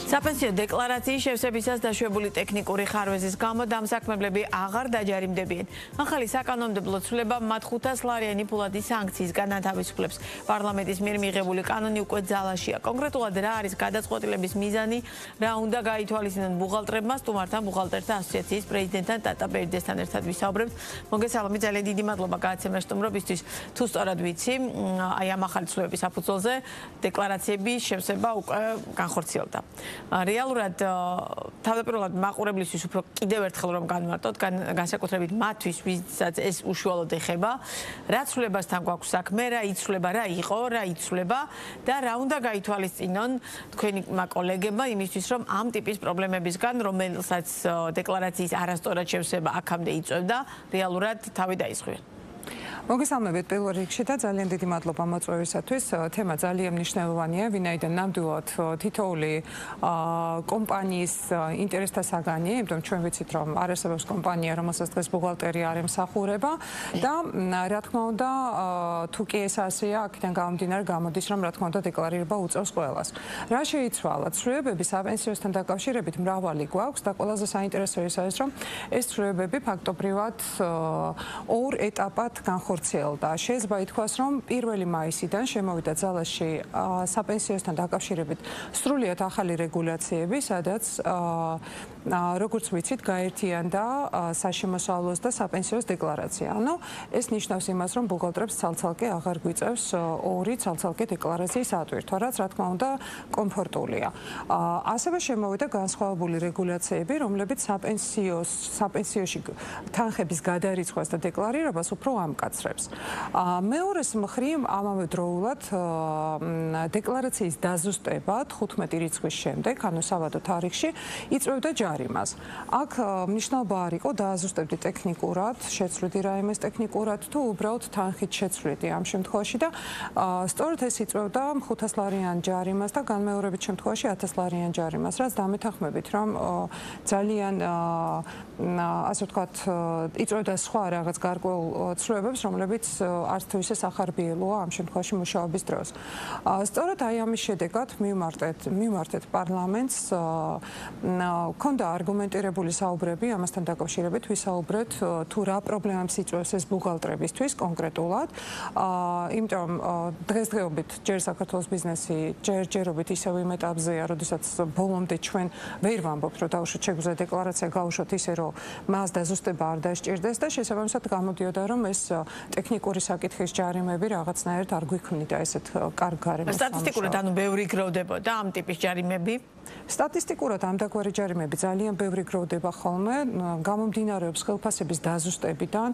საპენსიო დეკლარაციის შევსებისას დაშვებული ტექნიკური ხარვეზის გამო დამსაქმებლები აღარ დაჯარიმდებიან. ახალი საკანონმდებლო ცვლილება მათ 500 ლარიანი ფულადი სანქციის განათავისუფლებს. პარლამენტის მიერ მიღებული კანონი უკვე ძალაშია. კონკრეტულად რა არის გადაწყვეტილების მიზანი, რა უნდა გაითვალისწინონ ბუღალტრებმა, სტუმართან ბუღალტერთა ასოციაციის პრეზიდენტთან ტატა ბერდესთან ერთად ვისაუბრებთ. მოგესალმებით, ძალიან დიდი მადლობა გააცემა სტუმრობისთვის. თუ სწორად ვიცი, აი ამ ახალი ცვლილებების საფუძველზე დეკლარაციების შევსება უკვე განხორციელდა. რეალურად თავდაპირველად მაყურებლისთვის უფრო კიდევ ერთხელ რომ განვარტოთ, განსაკუთრებით მათთვის, ვისაც ეს უშუალოდ ეხება, რა ცვლილებასთან გვაქვს საქმე, რა იცვლება, რა იყო, რა იცვლება და რა უნდა გაითვალისწინონ თქვენი კოლეგებმა იმისთვის, რომ ამ ტიპის პრობლემებისგან, რომელსაც დეკლარაციის არასწორად შევსება აქამდე იწვევდა, რეალურად თავი დაისხვიონ. მოგესალმებით პირველ რიგში და ძალიან დიდი მადლობა მოწვევისათვის. თემა ძალიან მნიშვნელოვანია, ვინაიდან ნამდვილად თითოეული კომპანიის ინტერესთა საგანია, იმიტომ ჩვენ ვიცით, რომ არსებობს კომპანია, რომელსაც დღეს ბუღალტერი არ ემსახურება და რა თქმა უნდა, თუ კი ეს ასეა, აქედან გამომდინარე გამოდის, რომ რა თქმა უნდა დეკლარირება უწევს ყველას. რა შეიცვალა? ცვლილებები საპენსიოსთან დაკავშირებით მრავალი გვაქვს და ყველაზე საინტერესო ის არის, რომ ეს ცვლილებები ფაქტობრივად ორ ეტაპად განხორციელდა. შეიძლება ითქვას, რომ 1 მაისიდან შემოვიდა ძალაში საპენსიოსთან დაკავშირებით სრულიად ახალი რეგულაციები, სადაც როგორც ვიცით, გაერთიანდა საშემოსავლოს და საპენსიოს დეკლარაცია. ანუ ეს ნიშნავს იმას, რომ ბუღალტრებს ცალ-ცალკე აღარ გვიწევს ორი ცალ-ცალკე დეკლარაციის ატვირთვა, რაც რა თქმა უნდა კომფორტულია. ასევე შემოვიდა განსხვავებული რეგულაციები, რომლებიც საპენსიოში თანხების გადარიცხვას და დეკლარირებას უფრო ამკაცრებს. მეორეს მხრივ ამავე დროულად დეკლარაციის დაზუსტება 15 რიცხვის შემდეგ, ანუ საბადო თარიღში იწვევდა ჯარიმას. აქ მნიშვნელობა არ იყო დააზუსტებდი ტექნიკურად, შეცვლიდი რაიმეს ტექნიკურად თუ უბრალოდ თანხით შეცვლიდი ამ შემთხვევაში და სწორედ ეს იწვევდა 500 ლარიან ჯარიმას და განმეორებით შემთხვევაში 1000 ლარიან ჯარიმას, რაც დამეთანხმებით, რომ ძალიან ასე ვთქვათ, იწვევდა სხვა რაღაც გარკვეულ ცვლილებებს, რომლებიც არც თუ ისე სახარბიელოა ამ შემთხვევაში მუშაობის დროს. სწორედ აი ამის შედეგად მივმართეთ პარლამენტს, ქონდა არგუმენტირებული საუბრები ამასთან დაკავშირებით, ვისაუბრეთ თუ რა პრობლემებს იწვევს ეს ბუღალტრებისთვის კონკრეტულად. იმიტომ დღესდღეობით ჯერ საქართველოს ბიზნესი ჯერჯერობით ისევ იმ ეტაპზეა, როდესაც ბოლომდე ჩვენ ვერ ვამბობთ, რომ დაუშვათ შეგვიძლია დეკლარაცია გავუშვათ ისე, რომ მას დაზუსტება არ დასჭირდეს და შესაბამისად გამოდიოდა, რომ ეს ტექნიკური საკითხის ჯარიმები რაღაცნაირად არ გვიქმნიდა ესეთ კარგ გარემოს. სტატისტიკურად ანუ ბევრი გროვდებოდა ამ ტიპის ჯარიმები? სტატისტიკურად ამდაგვარი ჯარიმები ძალიან ბევრი გროვდება ხოლმე, გამომდინარეობს ხელფასების დაზუსტებიდან.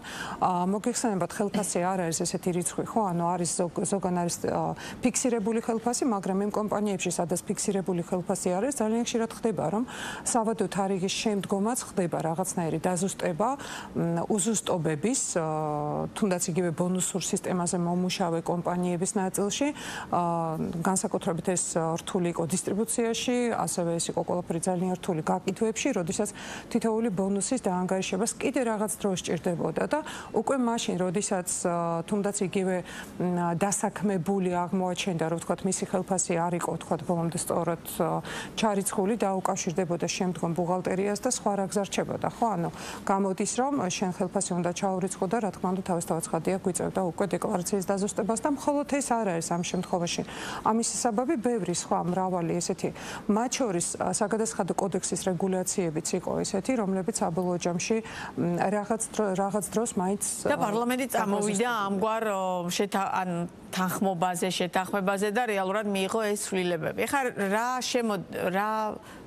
მოგეხსენებათ, ხელფასი არ არის ესეთი რიცხვი, ხო? ანუ არის ზოგან არის ფიქსირებული ხელფასი, მაგრამ იმ კომპანიებში, სადაც ფიქსირებული ხელფასი არის, ძალიან ხშირად ხდება, რომ საბადო თარიღის შემდგომაც ხდება რაღაცნაირი დაზუსტება უზუსტობების, თუნდაც იგივე ბონუსურ სისტემაზე მომუშავე კომპანიების ნაწილში, განსაკუთრებით ეს რთული იყო დისტრიბუციაში, ასევე ეს იყო ყველაფერი ძალიან რთული გაკითხვებში, როდესაც თითოეული ბონუსის დაანგარიშებას კიდე რაღაც დრო სჭირდებოდა და უკვე მაშინ, როდესაც თუნდაც იგივე დასაქმებული აღმოაჩენდა, რომ ვთქვათ, მისი ხელფასი არ იყო, ვთქვათ, ბოლომდე სწორად ჩარიცხული და უკავშირდებოდა შემდგომ ბუღალტერიას და სხვა რა გზა რჩებოდა, ხო? ანუ გამოდის, რომ შენ ხელფასი უნდა ჩაურიცხო და რა თქმა უნდა თავისთავად ხადია გვიწევდა უკვე დეკლარაციის დაზუსტებას და მხოლოდ ეს არ არის ამ შემთხვევაში. ამის საბაბი ბევრი სხვა მრავალი ესეთი მათ შორის საგადასახადო კოდექსის რეგულაციებიც იყო ესეთი, რომლებიც საბოლოო ჯამში რაღაც დროს მაინც და პარლამენტი წამოვიდა ამგვარ თანხმობაზე, შეთანხმებაზე და რეალურად მიიღო ეს ცვლილებები. ეხლა რა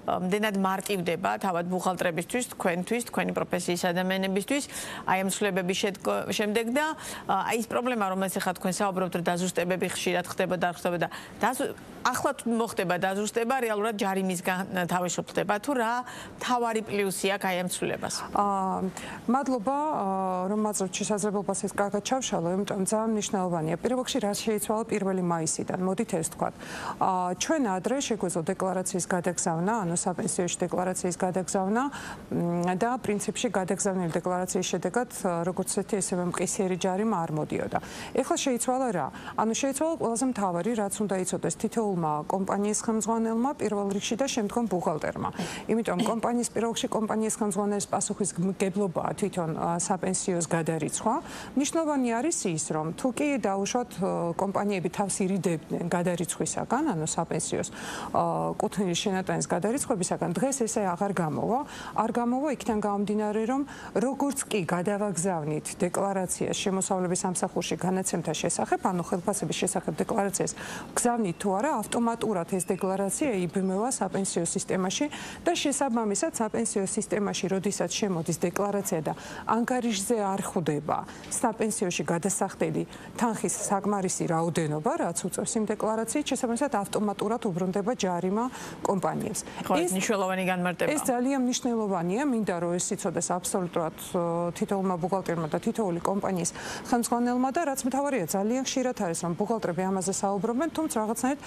ამდენად მარტივდება თავად ბუღალტრებისთვის, თქვენთვის, თქვენი პროფესიის ადამიანებისთვის, აი ამ ცვლილებების შემდეგ და აი ეს პრობლემა, რომელსაც ახლა თქვენ საუბრობთ, რომ დაზუსტებები ხშირად ხდება და ახლა მოხდება დაზუსტება, რეალურად ჯარიმისგან თავისუფლდება, თუ რა თავარი პლუსი აქვს აი ამ ცვლილებას? მადლობა, რომ მაძლევთ შესაძლებლობას ეს კარგად ჩავშალო, იმიტომ ძალიან მნიშვნელოვანია. პირველ რიგში რა რაც შეიცვალა 1 მაისიდან. მოდით ეს ვთქვათ. ჩვენ ადრე შეგვეძლო დეკლარაციის გადაგზავნა, ანუ საპენსიოში დეკლარაციის გადაგზავნა და პრინციპში გადაგზავნილი დეკლარაციის შედეგად როგორც ესეთი ესევე მყისიერი ჯარიმა არ მოდიოდა. ეხლა შეიცვალა რა? ანუ შეიცვალა ყველაზე მთავარი, რაც უნდა იცოდეს თითოეულმა კომპანიის ხელმძღვანელმა პირველ რიგში და შემდგომ ბუღალტერმა. იმიტომ კომპანიის პირველ რიგში კომპანიის ხელმძღვანელის პასუხისმგებლობაა თვითონ საპენსიოს გადარიცხვა. მნიშვნელოვანი არის ის, რომ თუ კი დაუშვათ კომპანიები თავს ირიდებდნენ გადარიცხვისაგან, ანუ საპენსიოს კუთვნილი შენატანის გადარიცხვებისაგან, დღეს ესე აღარ გამოვა. არ გამოვა იქიდან გამომდინარე, რომ როგორც კი გადავაგზავნით დეკლარაციას შემოსავლების სამსახურში განაცემთა შესახებ, ანუ ხელფასების შესახებ დეკლარაციას გზავნით თუ არა, ავტომატურად ეს დეკლარაცია იბმევა საპენსიო სისტემაში და შესაბამისად საპენსიო სისტემაში, როდესაც შემოდის დეკლარაცია და ანგარიშზე არ ხვდება საპენსიოში გადასახდელი თანხის საკმარისი რაოდენობა, რაც უწევს იმ დეკლარაციით, შესაბამისად ავტომატურად უბრუნდება ჯარიმა კომპანიებს. ეს მნიშვნელოვანი განმარტება. ეს ძალიან მნიშვნელოვანია, მინდა რომ ეს იცოდეს აბსოლუტურად თითოეულმა ბუღალტერმა და თითოეული კომპანიის ხელმძღვანელმა და რაც მთავარია, ძალიან ხშირად არის რომ ბუღალტრები ამაზე საუბრობენ, თუმცა რაღაცნაირად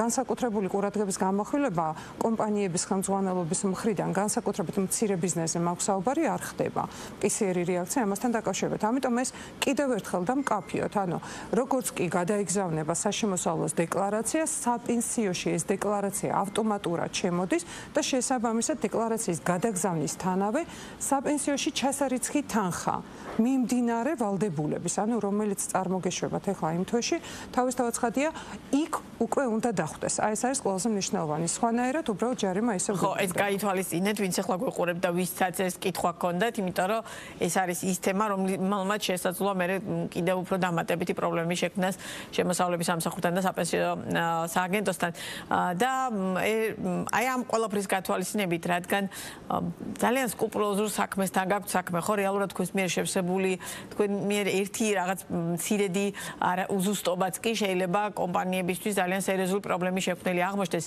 განსაკუთრებული ყურადღების გამახვილება კომპანიების ხელმძღვანელობის მხრიდან განსაკუთრებით მცირე ბიზნესზე მაქვს საუბარი არ ხდება. პისიერი რეაქცია ამასთან დაკავშირებით. ამიტომ ეს კიდევ ერთხელ და მკაფიოთ, ანუ როგორც კი გადაიგზავნება საშემოსავლოს დეკლარაცია, საპენსიოში ეს დეკლარაცია ავტომატურად შემოდის და შესაბამისად დეკლარაციის გადაგზავნისთანავე საპენსიოში ჩასარიცხი თანხა მიმდინარე ვალდებულების, ანუ რომელიც წარმოგეშვებათ ახლა იმ თვეში, თავისთავად ცხადია, იქ უკვე უნდა დახვდეს. აი ეს არის ყველაზე მნიშვნელოვანი. სხვანაირად უბრალოდ ჯარიმა ისე ხო, ეს გაითვალისწინეთ, ვინც ახლა გვიყურებთ და ვისაც ეს კითხვა ჰქონდათ, იმიტომ რომ ეს არის ის თემა, რომელმაც შესაძლოა მე კიდევ უფრო დამატებითი პრობლემები შექმნას შემოსავლების სამსახურთან და საპენსიო სააგენტოსთან. და აი ამ ყველაფრის გათვალისწინებით, რადგან ძალიან სკრუპულოზურ საქმესთან გაქვთ საქმე, ხო, რეალურად თქვენს მიერ შევსებული, თქვენ მიერ ერთი რაღაც მცირედი უზუსტობაც კი შეიძლება კომპანიებისთვის ძალიან სერიოზული პრობლემი შექმნილი აღმოჩნდეს.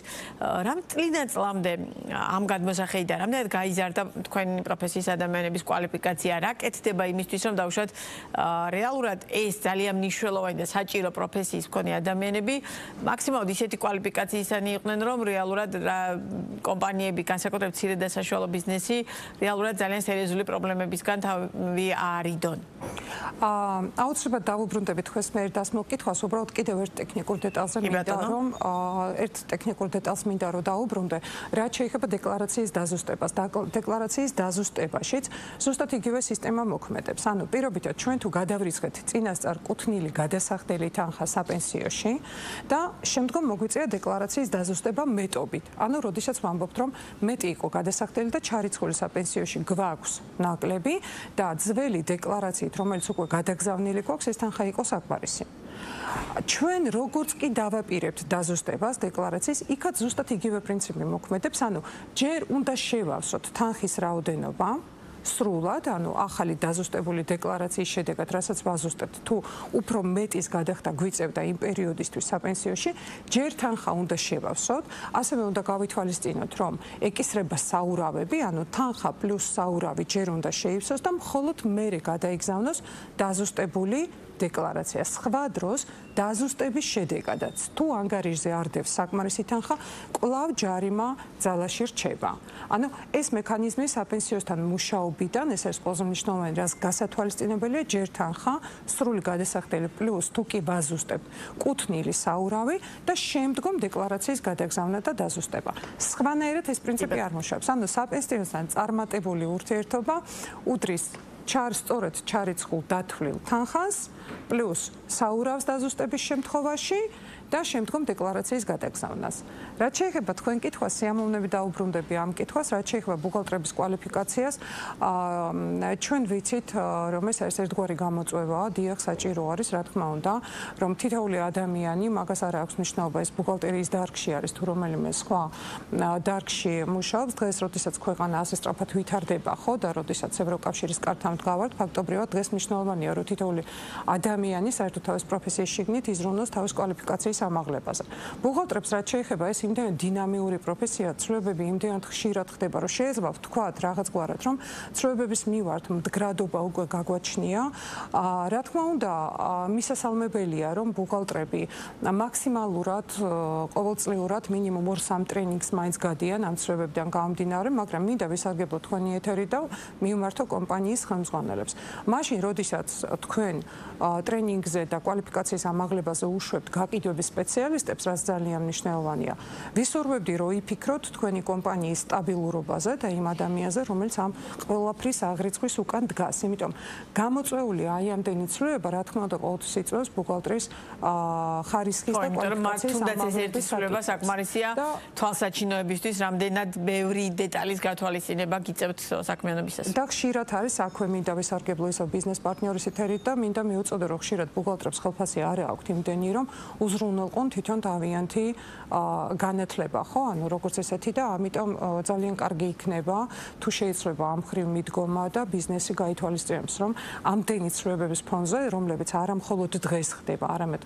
რამ წლინაწლამდე ამ გადმოსახედიდან, რამდენად გაიზარდა თქვენი პროფესიის ადამიანების კვალიფიკაცია, რა კეთდება იმისთვის, რომ დავუშვათ რეალურად ეს ძალიან მნიშვნელოვანი და საჭირო პროფესიის მქონე ადამიანები მაქსიმალურად ისეთი კვალიფიკაციისანი იყვნენ, რომ რეალურად კომპანიები, განსაკუთრებით მცირე და საშუალო ბიზნესი, რეალურად ძალიან სერიოზული პრობლემებისგან თავი არიდონ. აუცილებლად დავუბრუნდებით თქვენს მიერ დასმულ კითხვას, უბრალოდ კიდევ ერთ ტექნიკურ დეტალზე მინდა რომ ერთ ტექნიკურ დეტალს მინდა რომ დავუბრუნდე, რაც შეეხება დეკლარაციის დაზუსტებას. დეკლარაციის დაზუსტებაშიც ზუსტად იგივე სისტემა მოქმედებს. ანუ პირობითად ჩვენ თუ გადავრიცხეთ წინასწარ კუთვნილი გადასახდელი თანხა საპენსიოში და შემდგომ მოგვიწია დეკლარაციის დაზუსტება მეტობით. ანუ როდესაც ვამბობთ რომ მეტი იყო გადასახდელი და ჩარიცხული საპენსიოში გვაქვს ნაკლები და ძველი დეკლარაციით, რომელიც უკვე გადაგზავნილი გვაქვს, ეს თანხა იყო საკმარისი. ჩვენ როგორც კი დავაპირებთ დაზუსტებას დეკლარაციის, იქაც ზუსტად იგივე პრინციპი მოქმედებს, ანუ ჯერ უნდა შევავსოთ თანხის რაოდენობა სრულად, ანუ ახალი დაზუსტებული დეკლარაციის შედეგად, რასაც ვაზუსტებთ, თუ უფრო მეტის გადახდა გვიწევდა იმ პერიოდისთვის საპენსიოში, ჯერ თანხა უნდა შევავსოთ, ასევე უნდა გავითვალისწინოთ, რომ ეკისრება საურავები, ანუ თანხა პლუს საურავი ჯერ უნდა შეივსოს და მხოლოდ მერე გადაიგზავნოს დაზუსტებული დეკლარაცია. სხვა დროს დაზუსტების შედეგადაც თუ ანგარიშზე არ დევს საკმარისი თანხა, კვლავ ჯარიმა ძალაში რჩება. ანუ ეს მექანიზმი საპენსიოსთან მუშაობიდან, ეს არის ყველაზე მნიშვნელოვანი, რაც გასათვალისწინებელია, ჯერ თანხა, სრული გადასახდელი პლუს თუ კი ვაზუსტებ კუთვნილი საურავი და შემდგომ დეკლარაციის გადაგზავნა და დაზუსტება. სხვანაირად ეს პრინციპი არ მუშაობს. ანუ საპენსიოსთან წარმატებული ურთიერთობა უდრის სწორედ ჩარიცხულ დათვლილ თანხას პლუს საურავს დაზუსტების შემთხვევაში და შემდგომ დეკლარაციის გადაგზავნას. რაც შეეხება თქვენ კითხვას, სიამოვნებით დაუბრუნდები ამ კითხვას, რაც შეეხება ბუღალტრების კვალიფიკაციას, ჩვენ ვიცით, რომ ეს არის ერთგვარი გამოწვევაა, დიახ, საჭირო არის, რა თქმა უნდა, რომ თითოეული ადამიანი, მაგას არ აქვს მნიშვნელობა, ეს ბუღალტერიის დარგში არის თუ რომელიმე სხვა დარგში მუშაობს, დღეს როდესაც ქვეყანა ასე სწრაფად ვითარდება, ხო, და როდესაც ევროკავშირის კართან ვდგავართ, ფაქტობრივად დღეს მნიშვნელოვანია, რომ თითოეული ადამიანი საერთოდ თავის პროფესიის შიგნით იზრუნოს თავის კვალიფიკაციის ამაღლებაზე. ბუღალტრებს რაც შეეხება ეს იმდენად დინამიური პროფესია, ცვლილებები იმდენად ხშირად ხდება, რომ შეიძლება ვთქვათ რაღაც გვარად, რომ ცვლილებების მიმართ მდგრადობა უკვე გაგვაჩნია. რა თქმა უნდა, მისასალმებელია, რომ ბუღალტრები მაქსიმალურად ყოველწლიურად მინიმუმ 2-3 ტრენინგს მაინც გადიან ამ ცვლილებებიდან გამომდინარე, მაგრამ მინდა ვისარგებლო თქვენი ეთერი და მივმართო კომპანიის ხელმძღვანელებს. მაშინ, როდესაც თქვენ ტრენინგზე და კვალიფიკაციის ამაღლებაზე უშვებთ გაყიდვების სპეციალისტებს, რაც ძალიან მნიშვნელოვანია. ვისურვებდი, რომ იფიქროთ თქვენი კომპანიის სტაბილურობაზე და იმ ადამიანზე, რომელიც ამ ყველაფრის აღრიცხვის უკან დგას. იმიტომ გამოწვეული აი ამდენი ცვლილება, რა თქმა უნდა, ყოველთვის იწვევს ბუღალტრის ხარისხის და კვალიფიკაციის ამაღლების ცვლილება საკმარისია თვალსაჩინოებისთვის, რამდენად ბევრი დეტალის გათვალისწინება გიწევთ საქმიანობისას. და ხშირად არის აქვე მინდა ვისარგებლო ისო ბიზნეს პარტნიორის ეთერით და მინდა მივუწოდო, რომ ხშირად ბუღალტრებს ხელფასი არ აქვთ იმდენი, რომ უზრუნველყონ თვითონ თავიანთი განათლება, ხო? ანუ როგორც ესეთი და ამიტომ ძალიან კარგი იქნება თუ შეიძლება ამ ხრივ მიდგომა და ბიზნესი გაითვალისწინებს, რომ ამდენი ცვლილებების ფონზე, რომლებიც არა მხოლოდ დღეს ხდება, არამედ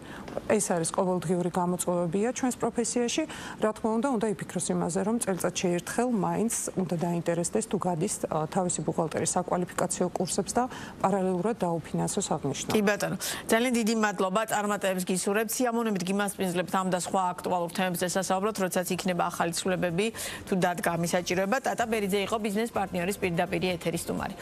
ეს არის ყოველდღიური გამოწვევებია ჩვენს პროფესიაში, რა თქმა უნდა იფიქროს იმაზე, რომ წელიწადში ერთხელ მაინც უნდა დაინტერესდეს თუ გადის თავისი ბუღალტერის საკვალიფიკაციო კურსებს და პარალელურად დაუფინანსოს აღნიშნავს. კი ბატონო, ძალიან დიდი მადლობა, წარმატებებს გისურვებთ. სიამოვნებით გიმასპინძლებთ ამ და სხვა აქტუალურ თემებზე სასაუბროთ, როდესაც იქნება ახალი ცვლილებები თუ დადგა მის საჭიროება. ტატა ბერიძე იყო ბიზნეს პარტნიორის პირდაპირ ეთერის სტუმარი.